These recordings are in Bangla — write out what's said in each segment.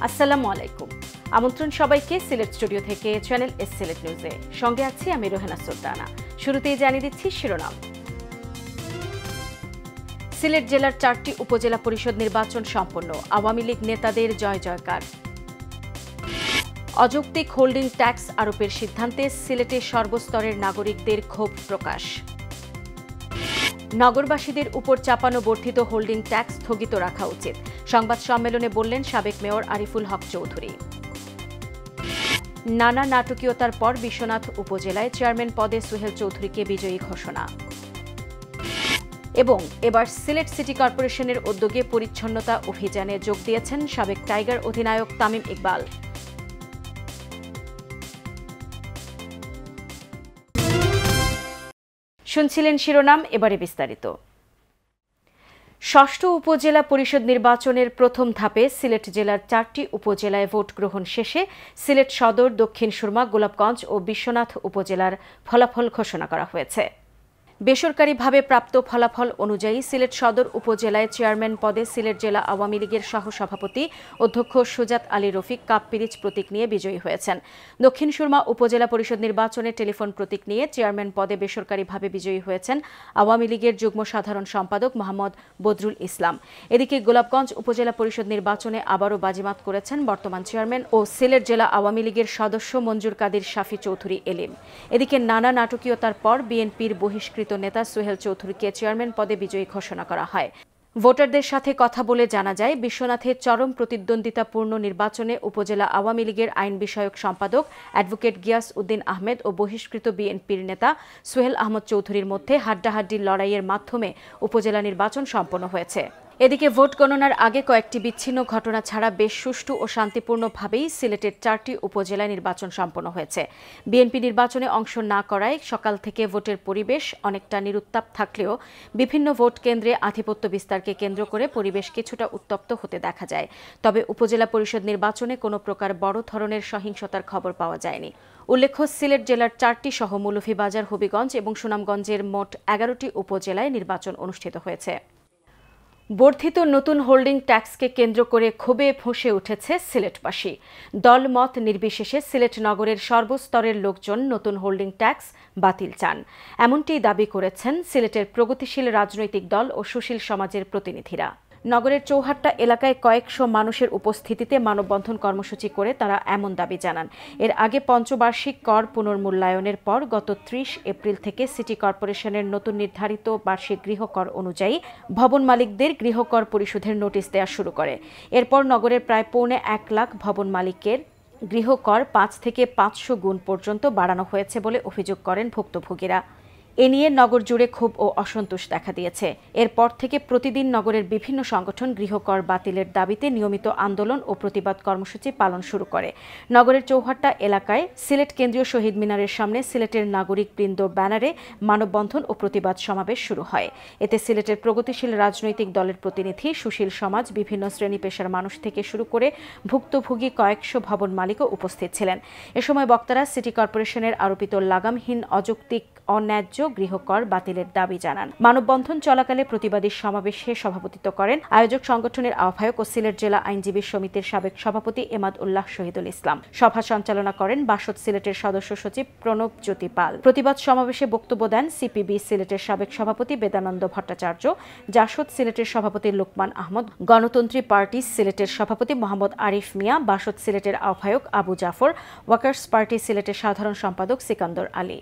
আসসালামু আলাইকুম। আমন্ত্রণ সবাইকে সিলেট স্টুডিও থেকে চ্যানেল এস সিলেট নিউজে। সঙ্গে আছি আমি রোহেনা সুলতানা। শুরুতেই জানিয়ে দিচ্ছি শিরোনাম। সিলেট জেলার 4টি উপজেলা পরিষদ নির্বাচন সম্পন্ন, আওয়ামী লীগ নেতাদের জয় জয়কার। অযৌক্তিক হোল্ডিং ট্যাক্স আরোপের সিদ্ধান্তে সিলেটের সর্বস্তরের নাগরিকদের ক্ষোভ প্রকাশ। নগরবাসীদের উপর চাপানো বর্ধিত হোল্ডিং ট্যাক্স স্থগিত রাখা উচিত, সংবাদ সম্মেলনে বললেন সাবেক মেয়র আরিফুল হক চৌধুরী। নানা নাটকীয়তার পর বিশ্বনাথ উপজেলায় চেয়ারম্যান পদে সোহেল চৌধুরীকে বিজয়ী ঘোষণা। এবং এবার সিলেট সিটি কর্পোরেশনের উদ্যোগে পরিচ্ছন্নতা অভিযানে যোগ দিয়েছেন সাবেক টাইগার অধিনায়ক তামিম ইকবাল। শুনছিলেন শিরোনাম, এবারে বিস্তারিত। ষষ্ঠ উপজেলা পরিষদ নির্বাচনের প্রথম ধাপে সিলেট জেলার 4টি উপজেলায় ভোট গ্রহণ শেষে সিলেট সদর, দক্ষিণ সুরমা, গোলাপগঞ্জ ও বিশ্বনাথ উপজেলার ফলাফল ঘোষণা করা হয়েছে। বেসরকারিভাবে প্রাপ্ত ফলাফল অনুযায়ী সিলেট সদর উপজেলায় চেয়ারম্যান পদে সিলেট জেলা আওয়ামী লীগের সহসভাপতি অধ্যক্ষ সুজাত আলী রফিক কাপ পিরিচ প্রতীক নিয়ে বিজয়ী হয়েছেন। দক্ষিণ সুরমা উপজেলা পরিষদ নির্বাচনে টেলিফোন প্রতীক নিয়ে চেয়ারম্যান পদে বেসরকারিভাবে বিজয়ী হয়েছেন আওয়ামী লীগের যুগ্ম সাধারণ সম্পাদক মোহাম্মদ বদরুল ইসলাম। এদিকে গোলাপগঞ্জ উপজেলা পরিষদ নির্বাচনে আবারও বাজিমাত করেছেন বর্তমান চেয়ারম্যান ও সিলেট জেলা আওয়ামী লীগের সদস্য মঞ্জুর কাদির শাফি চৌধুরী এলিম। এদিকে নানা নাটকীয়তার পর বিএনপির বহিষ্কৃত নেতা সোহেল চৌধুরীকে চেয়ারম্যান পদে বিজয়ী ঘোষণা করা হয়। ভোটারদের সাথে কথা বলে জানা যায়, বিশ্বনাথের চরম প্রতিদ্বন্দ্বিতাপূর্ণ নির্বাচনে উপজেলা আওয়ামী লীগের আইন বিষয়ক সম্পাদক অ্যাডভোকেট গিয়াস উদ্দিন আহমেদ ও বহিষ্কৃত বিএনপির নেতা সোহেল আহমদ চৌধুরীর মধ্যে হাড্ডাহাড্ডির লড়াইয়ের মাধ্যমে উপজেলা নির্বাচন সম্পন্ন হয়েছে। এদিকে ভোট গণনার আগে কয়েকটি বিচ্ছিন্ন ঘটনা ছাড়া বেশ সুষ্ঠু ও শান্তিপূর্ণভাবেই সিলেটের 4টি উপজেলায় নির্বাচন সম্পন্ন হয়েছে। বিএনপি নির্বাচনে অংশ না করায় সকাল থেকে ভোটের পরিবেশ অনেকটা নিরুত্তাপ থাকলেও বিভিন্ন ভোট কেন্দ্রে আধিপত্য বিস্তারকে কেন্দ্র করে পরিবেশ কিছুটা উত্তপ্ত হতে দেখা যায়। তবে উপজেলা পরিষদ নির্বাচনে কোনো প্রকার বড় ধরনের সহিংসতার খবর পাওয়া যায়নি। উল্লেখ্য, সিলেট জেলার 4টি সহ মৌলভীবাজার, হবিগঞ্জ এবং সুনামগঞ্জের মোট 11টি উপজেলায় নির্বাচন অনুষ্ঠিত হয়েছে। বর্ধিত নতুন হোল্ডিং ট্যাক্সকে কেন্দ্র করে ক্ষোভে ফুঁসে উঠেছে সিলেটবাসী। দলমত নির্বিশেষে সিলেট নগরের সর্বস্তরের লোকজন নতুন হোল্ডিং ট্যাক্স বাতিল চান, এমনটি দাবি করেছেন সিলেটের প্রগতিশীল রাজনৈতিক দল ও সুশীল সমাজের প্রতিনিধিরা। নগরের চৌহাট্টা এলাকায় কয়েকশো মানুষের উপস্থিতিতে মানববন্ধন কর্মসূচি করে তারা এমন দাবি জানান। এর আগে পঞ্চবার্ষিক কর পুনর্মূল্যায়নের পর গত 30 এপ্রিল থেকে সিটি কর্পোরেশনের নতুন নির্ধারিত বার্ষিক গৃহকর অনুযায়ী ভবন মালিকদের গৃহকর পরিশোধের নোটিশ দেওয়া শুরু করে। এরপর নগরের প্রায় 1.25 লাখ ভবন মালিকের গৃহকর 5 থেকে 500 গুণ পর্যন্ত বাড়ানো হয়েছে বলে অভিযোগ করেন ভুক্তভোগীরা। এ নিয়ে নগর জুড়ে ক্ষোভ ও অসন্তোষ দেখা দিয়েছে। এরপর থেকে প্রতিদিন নগরের বিভিন্ন সংগঠন গৃহকর বাতিলের দাবিতে নিয়মিত আন্দোলন ও প্রতিবাদ কর্মসূচি পালন শুরু করে। নগরের চৌহাট্টা এলাকায় সিলেট কেন্দ্রীয় শহীদ মিনারের সামনে সিলেটের নাগরিকবৃন্দ ব্যানারে মানববন্ধন ও প্রতিবাদ সমাবেশ শুরু হয়। এতে সিলেটের প্রগতিশীল রাজনৈতিক দলের প্রতিনিধি, সুশীল সমাজ, বিভিন্ন শ্রেণী পেশার মানুষ থেকে শুরু করে ভুক্তভোগী কয়েকশো ভবন মালিকও উপস্থিত ছিলেন। এ সময় বক্তারা সিটি কর্পোরেশনের আরোপিত লাগামহীন, অযৌক্তিক, অন্যায্য গৃহকর বাতিলের দাবি জানান। মানববন্ধন চলাকালে প্রতিবাদী সমাবেশে সভাপতিত্ব করেন আয়োজক সংগঠনের আহ্বায়ক ও সিলেট জেলা আইনজীবী সমিতির সাবেক সভাপতি এমাদ উল্লাহ শহীদুল ইসলাম। সভা সঞ্চালনা করেন বাসদ সিলেটের সদস্য সচিব প্রণব জ্যোতি পাল। প্রতিবাদ সমাবেশে বক্তব্য দেন সিপিবি সিলেটের সাবেক সভাপতি বেদানন্দ ভট্টাচার্য, জাসদ সিলেটের সভাপতি লোকমান আহমদ, গণতন্ত্রী পার্টি সিলেটের সভাপতি মোহাম্মদ আরিফ মিয়া, বাসদ সিলেটের আহ্বায়ক আবু জাফর, ওয়ার্কার্স পার্টি সিলেটের সাধারণ সম্পাদক সিকান্দর আলী।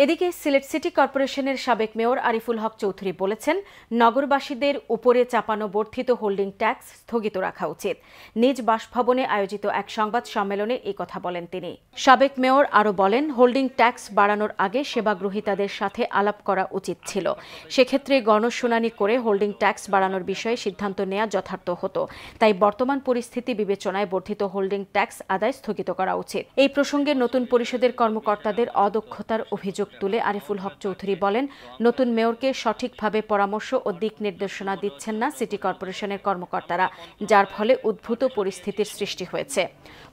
এদিকে সিলেট সিটি কর্পোরেশনের সাবেক মেয়র আরিফুল হক চৌধুরী বলেছেন, নগরবাসীদের উপরে চাপানো বর্ধিত হোল্ডিং ট্যাক্স স্থগিত রাখা উচিত। নিজ বাসভবনে আয়োজিত এক সংবাদ সম্মেলনে এই কথা বলেন তিনি। সাবেক মেয়র আরও বলেন, হোল্ডিং ট্যাক্স বাড়ানোর আগে সেবাগ্রহীতাদের সাথে আলাপ করা উচিত ছিল। সেক্ষেত্রে গণশুনানি করে হোল্ডিং ট্যাক্স বাড়ানোর বিষয়ে সিদ্ধান্ত নেওয়া যথার্থ হতো। তাই বর্তমান পরিস্থিতি বিবেচনায় বর্ধিত হোল্ডিং ট্যাক্স আদায় স্থগিত করা উচিত। এই প্রসঙ্গে নতুন পরিষদের কর্মকর্তাদের অদক্ষতার অভিযোগ অভিযোগ তুলে আরিফুল হক চৌধুরী বলেন, নতুন মেয়রকে সঠিকভাবে পরামর্শ ও দিক নির্দেশনা দিচ্ছেন না সিটি কর্পোরেশনের কর্মকর্তারা, যার ফলে উদ্ভূত পরিস্থিতির সৃষ্টি হয়েছে।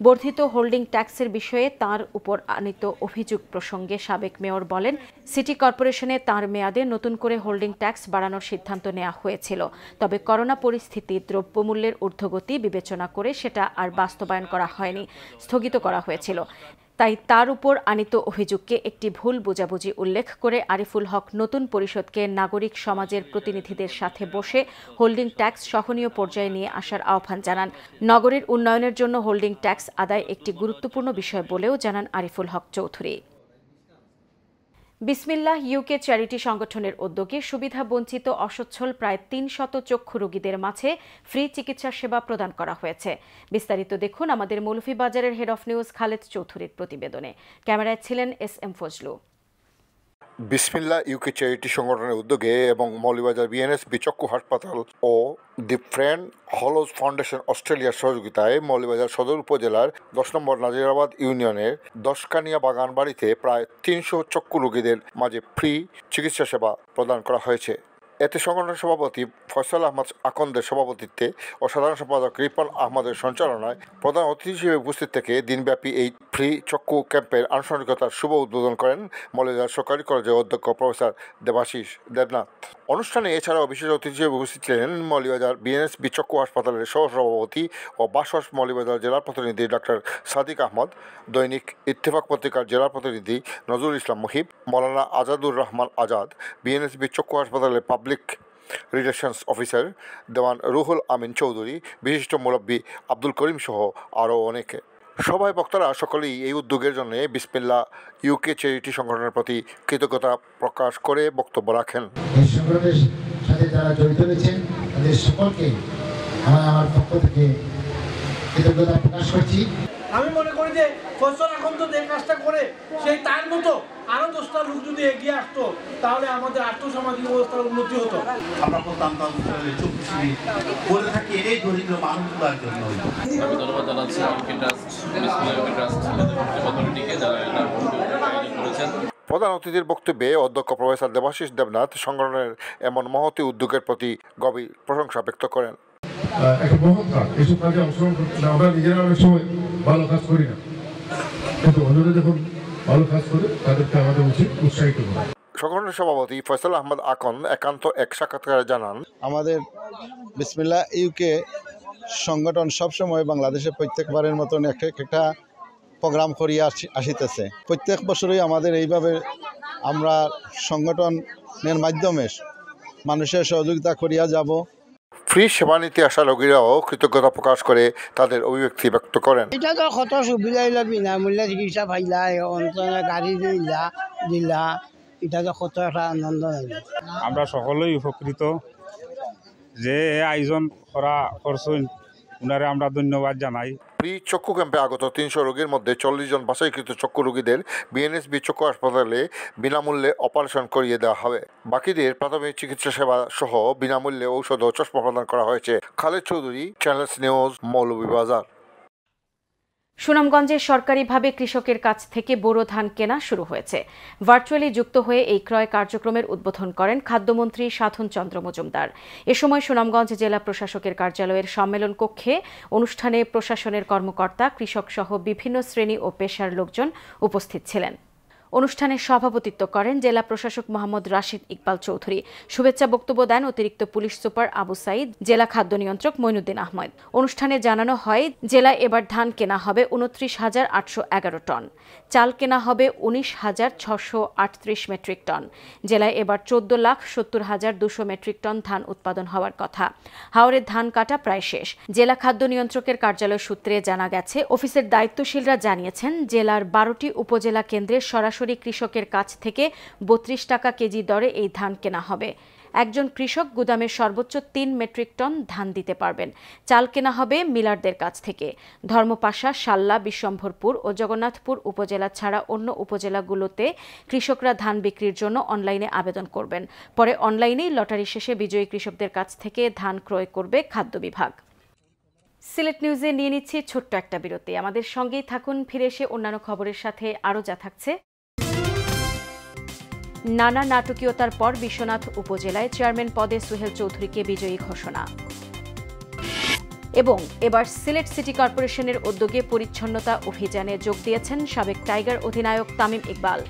বর্ধিত হোল্ডিং ট্যাক্সের বিষয়ে তার উপর আনীত অভিযোগ প্রসঙ্গে সাবেক মেয়র বলেন, সিটি কর্পোরেশনে তার মেয়াদে নতুন করে হোল্ডিং ট্যাক্স বাড়ানোর সিদ্ধান্ত নেওয়া হয়েছিল, তবে করোনা পরিস্থিতি, দ্রব্যমূল্যের ঊর্ধ্বগতি বিবেচনা করে সেটা আর বাস্তবায়ন করা হয়নি, স্থগিত করা হয়েছিল। তাই তার উপর আনীত অভিযোগকে একটি ভুল বোঝাবুঝি উল্লেখ করে আরিফুল হক নতুন পরিষদকে নাগরিক সমাজের প্রতিনিধিদের সাথে বসে হোল্ডিং ট্যাক্স সহনীয় পর্যায়ে নিয়ে আসার আহ্বান জানান। নগরের উন্নয়নের জন্য হোল্ডিং ট্যাক্স আদায় একটি গুরুত্বপূর্ণ বিষয় বলেও জানান আরিফুল হক চৌধুরী। বিসমিল্লাহ ইউকে চ্যারিটি সংগঠনের উদ্যোগে সুবিধা বঞ্চিত অসচ্ছল প্রায় ৩০০ চক্ষু রোগীদের মাঝে ফ্রি চিকিৎসা সেবা প্রদান করা হয়েছে। বিস্তারিত দেখুন আমাদের মৌলভীবাজারের হেড অফ নিউজ খালেদ চৌধুরীর প্রতিবেদনে। ক্যামেরায় ছিলেন SM ফজলু। বিসমিল্লাহ ইউকে চ্যারিটি সংগঠনের উদ্যোগে এবং মৌলভীবাজার বিএনএসবি চক্ষু হাসপাতাল ও দি ফ্রেন্ড হলোজ ফাউন্ডেশন অস্ট্রেলিয়ার সহযোগিতায় মৌলভীবাজার সদর উপজেলার 10 নম্বর নাজিরাবাদ ইউনিয়নের দশকানিয়া বাগান বাড়িতে প্রায় 300 চক্ষু রোগীদের মাঝে ফ্রি চিকিৎসা সেবা প্রদান করা হয়েছে। এতে সংগঠনের সভাপতি ফয়সাল আহমদ আকন্দের সভাপতিত্বে ও সাধারণ সম্পাদক রিপন আহমদের সঞ্চালনায় প্রধান অতিথি হিসেবে উপস্থিত থেকে দিনব্যাপী এই ফ্রি চক্ষু ক্যাম্পের আনুষ্ঠানিকতার শুভ উদ্বোধন করেন মৌলভীবাজার সরকারি কলেজের অধ্যক্ষ প্রফেসর দেবাশিস দেবনাথ। অনুষ্ঠানে এছাড়াও বিশেষ অতিথি হিসেবে উপস্থিত ছিলেন মৌলভীবাজার বিএনএসবি চক্ষু হাসপাতালের সহসভাপতি ও বাসস মৌলভীবাজার জেলার প্রতিনিধি ডক্টর সাদিক আহমদ, দৈনিক ইত্তেফাক পত্রিকার জেলার প্রতিনিধি নজরুল ইসলাম মুহিব, মৌলানা আজাদুর রহমান আজাদ, বিএনএসবি চক্ষু হাসপাতালের পাবলিক রিলেশনস অফিসার দেওয়ান রুহুল আমিন চৌধুরী, বিশিষ্ট মুরব্বী আব্দুল করিম সহ আরও অনেকে। সভায় বক্তারা সকলেই এই উদ্যোগের জন্য বিসমিল্লাহ ইউকে চ্যারিটি সংগঠনের প্রতি কৃতজ্ঞতা প্রকাশ করে বক্তব্য রাখেন। এই সংগঠনের সাথে যারা জড়িত রয়েছেন তাদের সকলকে আমার পক্ষ থেকে কৃতজ্ঞতা প্রকাশ করছি। আমি মনে করি যে ফসল এখন তো যে কাজটা করে সেই তার মতো আরো 10টা লোক যদি এগিয়ে আসতো তাহলে আমাদের আর্থসামাজিক অবস্থার উন্নতি হতো। আমরা প্রত্যন্ত করে থাকি এই দরিদ্র মানুষগুলোর জন্য। আমি ধন্যবাদ জানাচ্ছি ইউকে ট্রাস্ট, বিসমিল্লাহ ইউকে ট্রাস্ট অথরিটিকে যারা এটা করেছেন। প্রধান অতিথির বক্তব্যে অধ্যক্ষ প্রফেসর দেবাশিস দেবনাথ সংগঠনের এমন মহতি উদ্যোগের প্রতি গভীর প্রশংসা ব্যক্ত করেন। একটা মহৎ কাজ, এসব কাজে অংশগ্রহণ করতে আমরা নিজেরা অনেক সময় ভালো কাজ করি না, কিন্তু অন্যরা যখন ভালো কাজ করে তাদেরকে আমাদের উচিত উৎসাহিত করা। সংগঠনের সভাপতি ফয়সাল আহমদ আকন একান্ত এক সাক্ষাৎকারে জানান, আমাদের বিসমিল্লাহ ইউকে সংগঠন সবসময় বাংলাদেশে প্রত্যেকবারের মতন একটা প্রোগ্রাম করিয়া আসিতেছে। প্রত্যেক বছরই আমাদের এইভাবে আমরা সংগঠনের মাধ্যমে মানুষের সহযোগিতা করিয়া যাব। ফ্রি সেবা নিতে আসা রোগীরাও কৃতজ্ঞতা প্রকাশ করে তাদের অভিব্যক্তি ব্যক্ত করেন। এটা তো কত সুবিধা হইল, বিনামূল্যে চিকিৎসা পাইলা, অঞ্চলে গাড়ি দিলা, এটা তো কত একটা আনন্দ। আমরা সকলেই উপকৃত যে আয়োজন করা করছেন, উনারে আমরা ধন্যবাদ জানাই। ফ্রি চক্ষু ক্যাম্পে আগত 300 রোগীর মধ্যে 40 জন বাছাইকৃত চক্ষু রোগীদের বিএনএসবি চক্ষু হাসপাতালে বিনামূল্যে অপারেশন করিয়ে দেওয়া হবে। বাকিদের প্রাথমিক চিকিৎসা সেবা সহ বিনামূল্যে ঔষধ ও চশমা প্রদান করা হয়েছে। Khaled Chowdhury, channels news, Moulvibazar. সুনামগঞ্জে সরকারিভাবে কৃষকের কাছ থেকে বোরো ধান কেনা শুরু হয়েছে। ভার্চুয়ালি যুক্ত হয়ে এই ক্রয় কার্যক্রমের উদ্বোধন করেন খাদ্যমন্ত্রী সাধন চন্দ্র মজুমদার। এ সময় সুনামগঞ্জ জেলা প্রশাসকের কার্যালয়ের সম্মেলন কক্ষে অনুষ্ঠানে প্রশাসনের কর্মকর্তা, কৃষক সহ বিভিন্ন শ্রেণী ও পেশার লোকজন উপস্থিত ছিলেন। অনুষ্ঠানে সভাপতিত্ব করেন জেলা প্রশাসক মোহাম্মদ রাশিদ ইকবাল চৌধুরী। শুভেচ্ছা বক্তব্য দেন অতিরিক্ত পুলিশ সুপার আবু সাইদ, জেলা খাদ্য নিয়ন্ত্রক মইনুদ্দিন আহমদ। অনুষ্ঠানে জানানো হয়, জেলায় এবার ধান কেনা হবে 29,811 টন, চাল কেনা হবে 19,638 মেট্রিক টন। জেলায় এবার 14,70,200 মেট্রিক টন ধান উৎপাদন হওয়ার কথা। হাওরের ধান কাটা প্রায় শেষ। জেলা খাদ্য নিয়ন্ত্রকের কার্যালয় সূত্রে জানা গেছে, অফিসের দায়িত্বশীলরা জানিয়েছেন, জেলার 12টি উপজেলা কেন্দ্রে সরাসরি কৃষকের কাছ থেকে 32 টাকা কেজি দরে এই ধান কেনা হবে। একজন কৃষক গুদামে সর্বোচ্চ 3 মেট্রিক টন ধান দিতে পারবেন। চাল কেনা হবে মিলারদের কাছ থেকে। ধর্মপাশা, শাল্লা, বিশ্বম্ভরপুর ও জগন্নাথপুর উপজেলা ছাড়া অন্য উপজেলাগুলোতে কৃষকরা ধান বিক্রির জন্য অনলাইনে আবেদন করবেন। পরে অনলাইনেই লটারি শেষে বিজয়ী কৃষকদের কাছ থেকে ধান ক্রয় করবে খাদ্য বিভাগ। সিলেট নিউজে নিয়ে নিচ্ছি ছোট্ট একটা বিরতি। আমাদের সঙ্গেই থাকুন, ফিরে এসে অন্যান্য খবরের সাথে আরও যা থাকছে। নানা নাটকীয়তার পর বিশ্বনাথ উপজেলায় চেয়ারম্যান পদে সুহেল চৌধুরীকে বিজয়ী ঘোষণা। এবং এবার সিলেট সিটি কর্পোরেশনের উদ্যোগে পরিচ্ছন্নতা অভিযানে যোগ দিয়েছেন সাবেক টাইগার অধিনায়ক তামিম ইকবাল।